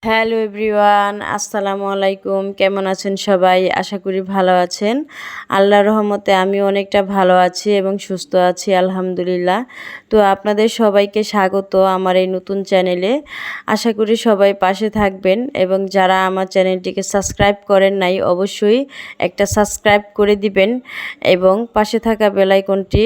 Hello everyone, আসসালামু আলাইকুম। কেমন আছেন সবাই? আশা করি ভালো আছেন। আল্লাহর রহমতে আমি অনেকটা ভালো আছি এবং সুস্থ আছি আলহামদুলিল্লাহ। তো আপনাদের সবাইকে স্বাগত আমার এই নতুন চ্যানেলে। আশা করি সবাই পাশে থাকবেন এবং যারা আমার চ্যানেলটিকে সাবস্ক্রাইব করেন নাই অবশ্যই একটা সাবস্ক্রাইব করে দিবেন এবং পাশে থাকা বেল আইকনটি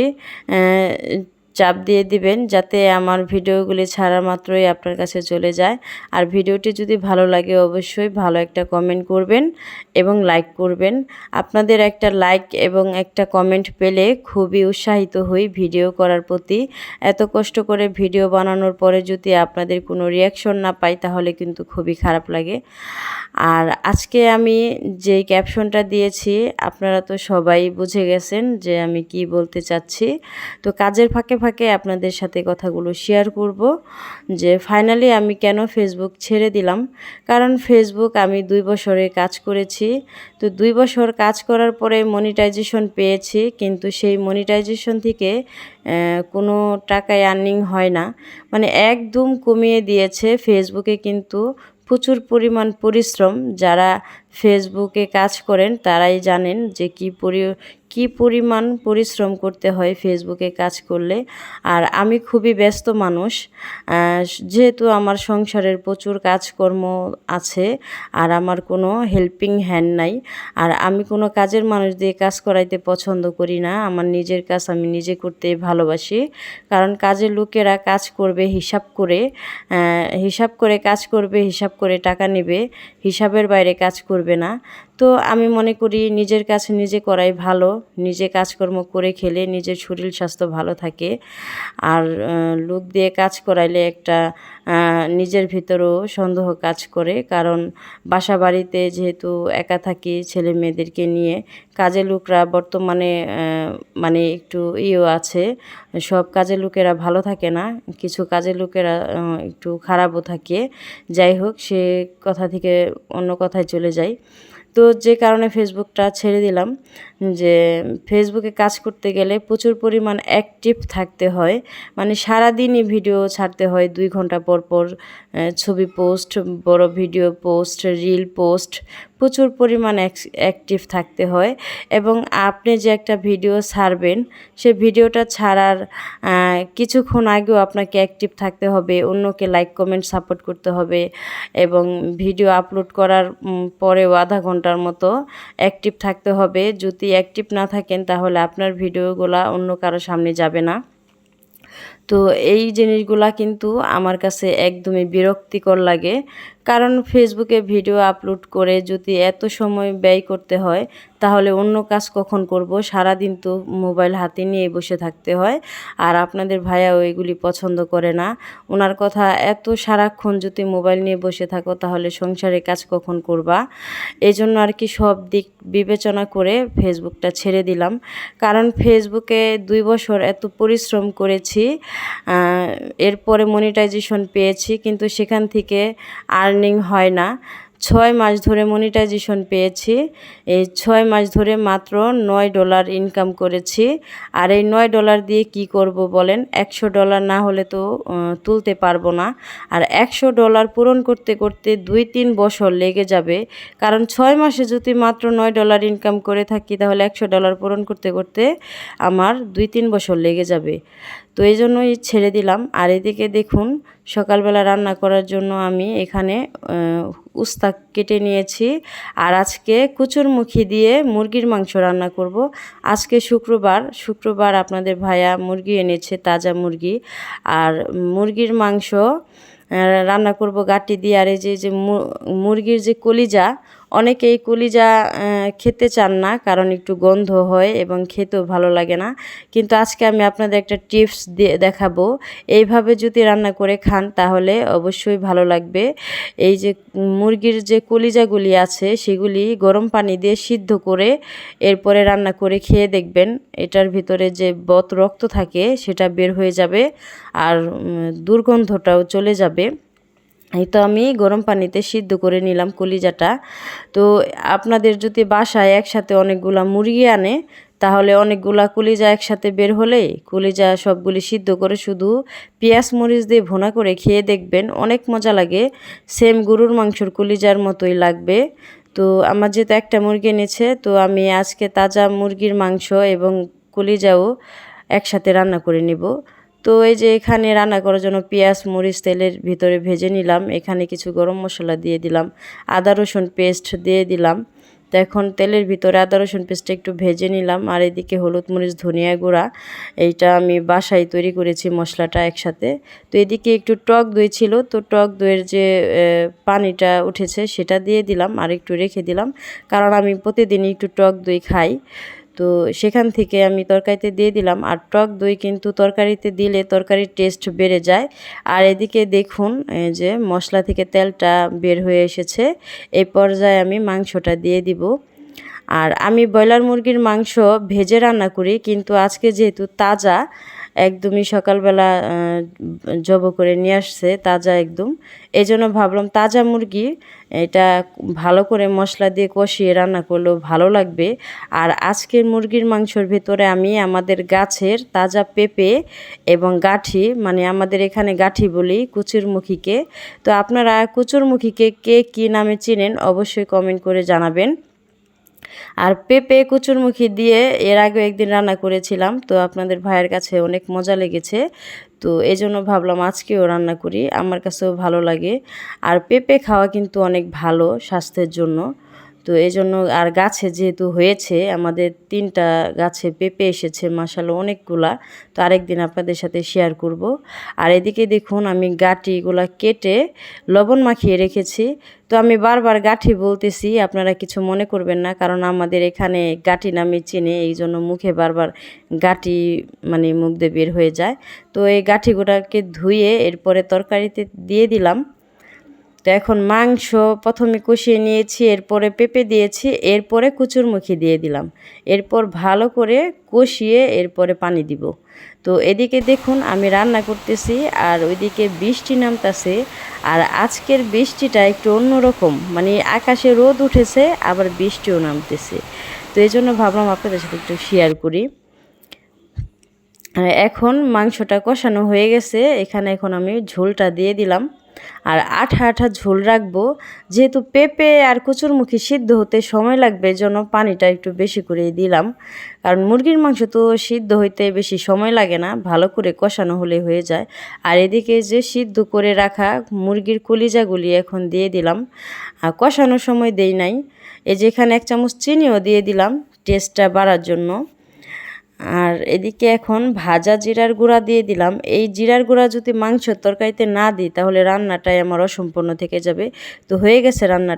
চাপ দিয়ে দিবেন যাতে আমার ভিডিওগুলি ছাড়া মাত্রই আপনার কাছে চলে যায়। আর ভিডিওটি যদি ভালো লাগে অবশ্যই ভালো একটা কমেন্ট করবেন এবং লাইক করবেন। আপনাদের একটা লাইক এবং একটা কমেন্ট পেলে খুবই উৎসাহিত হই ভিডিও করার প্রতি। এত কষ্ট করে ভিডিও বানানোর পরে যদি আপনাদের কোনো রিয়াকশন না পাই তাহলে কিন্তু খুবই খারাপ লাগে। আর আজকে আমি যেই ক্যাপশনটা দিয়েছি আপনারা তো সবাই বুঝে গেছেন যে আমি কি বলতে চাচ্ছি। তো কাজের ফাঁকে ফাঁকে আপনাদের সাথে কথাগুলো শেয়ার করব যে ফাইনালি আমি কেন ফেসবুক ছেড়ে দিলাম। কারণ ফেসবুক আমি 2 বছরে কাজ করেছি। তো 2 বছর কাজ করার পরে মনিটাইজেশন পেয়েছি, কিন্তু সেই মনিটাইজেশন থেকে কোনো টাকায় আর্নিং হয় না, মানে একদম কমিয়ে দিয়েছে ফেসবুকে। কিন্তু প্রচুর পরিমাণ পরিশ্রম, যারা ফেসবুকে কাজ করেন তারাই জানেন যে কী পরিমাণ পরিশ্রম করতে হয় ফেসবুকে কাজ করলে। আর আমি খুবই ব্যস্ত মানুষ, যেহেতু আমার সংসারের প্রচুর কাজকর্ম আছে আর আমার কোনো হেল্পিং হ্যান্ড নাই। আর আমি কোনো কাজের মানুষ দিয়ে কাজ করাইতে পছন্দ করি না। আমার নিজের কাজ আমি নিজে করতে ভালোবাসি, কারণ কাজের লোকেরা কাজ করবে হিসাব করে কাজ করবে, হিসাব করে টাকা নেবে, হিসাবের বাইরে কাজ করবে না। তো আমি মনে করি নিজের কাজ নিজে করাই ভালো। নিজে কাজকর্ম করে খেলে নিজের শরীর স্বাস্থ্য ভালো থাকে। আর লোক দিয়ে কাজ করাইলে একটা নিজের ভিতরেও সন্দেহ কাজ করে, কারণ বাসা বাড়িতে যেহেতু একা থাকি ছেলে মেয়েদেরকে নিয়ে, কাজের লোকরা বর্তমানে মানে একটু আছে, সব কাজের লোকেরা ভালো থাকে না, কিছু কাজের লোকেরা একটু খারাপও থাকে। যাই হোক, সে কথা থেকে অন্য কথায় চলে যাই। তো যে কারণে ফেসবুকটা ছেড়ে দিলাম, যে ফেসবুকে কাজ করতে গেলে প্রচুর পরিমাণ অ্যাক্টিভ থাকতে হয়, মানে সারাদিনই ভিডিও ছাড়তে হয়, 2 ঘন্টা পর পর ছবি পোস্ট, বড় ভিডিও পোস্ট, রিল পোস্ট, প্রচুর পরিমাণ অ্যাক্টিভ থাকতে হয়। এবং আপনি যে একটা ভিডিও ছাড়বেন, সে ভিডিওটা ছাড়ার কিছুক্ষণ আগেও আপনাকে অ্যাক্টিভ থাকতে হবে, অন্যকে লাইক কমেন্ট সাপোর্ট করতে হবে এবং ভিডিও আপলোড করার পরেও আধা ঘন্টার মতো অ্যাক্টিভ থাকতে হবে। যদি অ্যাক্টিভ না থাকেন তাহলে আপনার ভিডিওগুলো অন্য কারো সামনে যাবে না। তো এই জিনিসগুলা কিন্তু আমার কাছে একদমই বিরক্তিকর লাগে, কারণ ফেসবুকে ভিডিও আপলোড করে যদি এত সময় ব্যয় করতে হয় তাহলে অন্য কাজ কখন করব? সারাদিন তো মোবাইল হাতে নিয়ে বসে থাকতে হয়। আর আপনাদের ভাইয়াও এগুলি পছন্দ করে না। ওনার কথা, এত সারাক্ষণ যদি মোবাইল নিয়ে বসে থাকো তাহলে সংসারে কাজ কখন করবা? এই জন্য আর কি সব দিক বিবেচনা করে ফেসবুকটা ছেড়ে দিলাম। কারণ ফেসবুকে 2 বছর এত পরিশ্রম করেছি, এরপরে মনিটাইজেশন পেয়েছি, কিন্তু সেখান থেকে আর্নিং হয় না। 6 মাস ধরে মনিটাইজেশন পেয়েছি। এই 6 মাস ধরে মাত্র $9 ইনকাম করেছি। আর এই $9 দিয়ে কি করব বলেন? $100 না হলে তো তুলতে পারবো না। আর $100 পূরণ করতে করতে 2-3 বছর লেগে যাবে, কারণ 6 মাসে যদি মাত্র $9 ইনকাম করে থাকি তাহলে $100 পূরণ করতে করতে আমার 2-3 বছর লেগে যাবে। তো এই জন্যই ছেড়ে দিলাম। আর এদিকে দেখুন, সকালবেলা রান্না করার জন্য আমি এখানে উস্তা কেটে নিয়েছি। আর আজকে কচুরমুখী দিয়ে মুরগির মাংস রান্না করব। আজকে শুক্রবার আপনাদের ভাইয়া মুরগি এনেছে, তাজা মুরগি। আর মুরগির মাংস রান্না করব গাটি দিয়ে। আর এই যে মুরগির যে কলিজা, অনেকে এই কলিজা খেতে চান না, কারণ একটু গন্ধ হয় এবং খেতেও ভালো লাগে না। কিন্তু আজকে আমি আপনাদের একটা টিপস দেখাবো, এইভাবে যদি রান্না করে খান তাহলে অবশ্যই ভালো লাগবে। এই যে মুরগির যে কলিজাগুলি আছে সেগুলি গরম পানি দিয়ে সিদ্ধ করে এরপরে রান্না করে খেয়ে দেখবেন, এটার ভিতরে যে রক্ত থাকে সেটা বের হয়ে যাবে আর দুর্গন্ধটাও চলে যাবে। এই তো আমি গরম পানিতে সিদ্ধ করে নিলাম কলিজাটা। তো আপনাদের যদি বাসায় একসাথে অনেকগুলা মুরগি আনে তাহলে অনেকগুলা কলিজা একসাথে বের হলে কলিজা সবগুলি সিদ্ধ করে শুধু পেঁয়াজ মরিচ দিয়ে ভুনা করে খেয়ে দেখবেন, অনেক মজা লাগে। সেম গরুর মাংসর কলিজার মতোই লাগবে। তো আমার যেহেতু একটা মুরগি এনেছে, তো আমি আজকে তাজা মুরগির মাংস এবং কলিজাও একসাথে রান্না করে নিব। তো এই যে এখানে রান্না করার জন্য পেঁয়াজ মরিচ তেলের ভিতরে ভেজে নিলাম, এখানে কিছু গরম মশলা দিয়ে দিলাম, আদা রসুন পেস্ট দিয়ে দিলাম। তো এখন তেলের ভিতরে আদা রসুন পেস্টটা একটু ভেজে নিলাম, আর এদিকে হলুদ মরিচ ধনিয়া গুঁড়া, এইটা আমি বাসায় তৈরি করেছি মশলাটা একসাথে। তো এদিকে একটু টক দই ছিল, তো টক দইয়ের যে পানিটা উঠেছে সেটা দিয়ে দিলাম আর একটু রেখে দিলাম, কারণ আমি প্রতিদিনই একটু টক দই খাই। তো সেখান থেকে আমি তরকারিতে দিয়ে দিলাম। আর টক দই কিন্তু তরকারিতে দিলে তরকারির টেস্ট বেড়ে যায়। আর এদিকে দেখুন যে মশলা থেকে তেলটা বের হয়ে এসেছে, এই পর্যায়ে আমি মাংসটা দিয়ে দিব। আর আমি ব্রয়লার মুরগির মাংস ভেজে রান্না করি, কিন্তু আজকে যেহেতু তাজা, একদমই সকালবেলা জব করে নিয়ে আসছে তাজা একদম, এই জন্য ভাবলাম তাজা মুরগি এটা ভালো করে মশলা দিয়ে কষিয়ে রান্না করলেও ভালো লাগবে। আর আজকের মুরগির মাংসর ভেতরে আমি আমাদের গাছের তাজা পেঁপে এবং গাঠি, মানে আমাদের এখানে গাঠি বলি কুচুরমুখীকে, তো আপনারা কুচুরমুখীকে কে কী নামে চিনেন অবশ্যই কমেন্ট করে জানাবেন। আর পেঁপে কচুরমুখী দিয়ে এর আগেও একদিন রান্না করেছিলাম, তো আপনাদের ভাইয়ের কাছে অনেক মজা লেগেছে, তো এই জন্য ভাবলাম আজকেও রান্না করি, আমার কাছেও ভালো লাগে। আর পেঁপে খাওয়া কিন্তু অনেক ভালো স্বাস্থ্যের জন্য, তো এই জন্য। আর গাছে যেহেতু হয়েছে আমাদের 3টা গাছে পেঁপে এসেছে মাশাআল্লাহ অনেকগুলা, তো আরেকদিন আপনাদের সাথে শেয়ার করব। আর এদিকে দেখুন আমি গাঁটিগুলা কেটে লবণ মাখিয়ে রেখেছি। তো আমি বারবার গাঁঠি বলতেছি, আপনারা কিছু মনে করবেন না, কারণ আমাদের এখানে গাঁটি নামে চিনে, এই জন্য মুখে বারবার গাঁটি মানে মুখ দিয়ে বের হয়ে যায়। তো এই গাঁঠিগুলোকে ধুয়ে এরপরে তরকারিতে দিয়ে দিলাম। তো এখন মাংস প্রথমে কষিয়ে নিয়েছি, এরপরে পেঁপে দিয়েছি, এরপরে কচুরমুখী দিয়ে দিলাম, এরপর ভালো করে কষিয়ে এরপরে পানি দিব। তো এদিকে দেখুন আমি রান্না করতেছি আর ওইদিকে বৃষ্টি নামতেছে। আর আজকের বৃষ্টিটা একটু অন্যরকম, মানে আকাশে রোদ উঠেছে আবার বৃষ্টিও নামতেছে, তো এই জন্য ভাবলাম আপনাদের সাথে একটু শেয়ার করি। এখন মাংসটা কষানো হয়ে গেছে, এখানে এখন আমি ঝোলটা দিয়ে দিলাম। আর আঠা আঠা ঝোল রাখবো, যেহেতু পেঁপে আর কচুরমুখী সিদ্ধ হতে সময় লাগবে, জন্য পানিটা একটু বেশি করে দিলাম। কারণ মুরগির মাংস তো সিদ্ধ হইতে বেশি সময় লাগে না, ভালো করে কষানো হলে হয়ে যায়। আর এদিকে যে সিদ্ধ করে রাখা মুরগির কলিজাগুলি এখন দিয়ে দিলাম, আর কষানোর সময় দেই নাই। এই যে এখানে 1 চামচ চিনিও দিয়ে দিলাম টেস্টটা বাড়ার জন্য। আর এদিকে এখন ভাজা জিরার গুঁড়া দিয়ে দিলাম। এই জিরার গুঁড়া যদি মাংসের তরকারিতে না দিই তাহলে রান্নাটাই আমার অসম্পূর্ণ থেকে যাবে। তো হয়ে গেছে রান্না।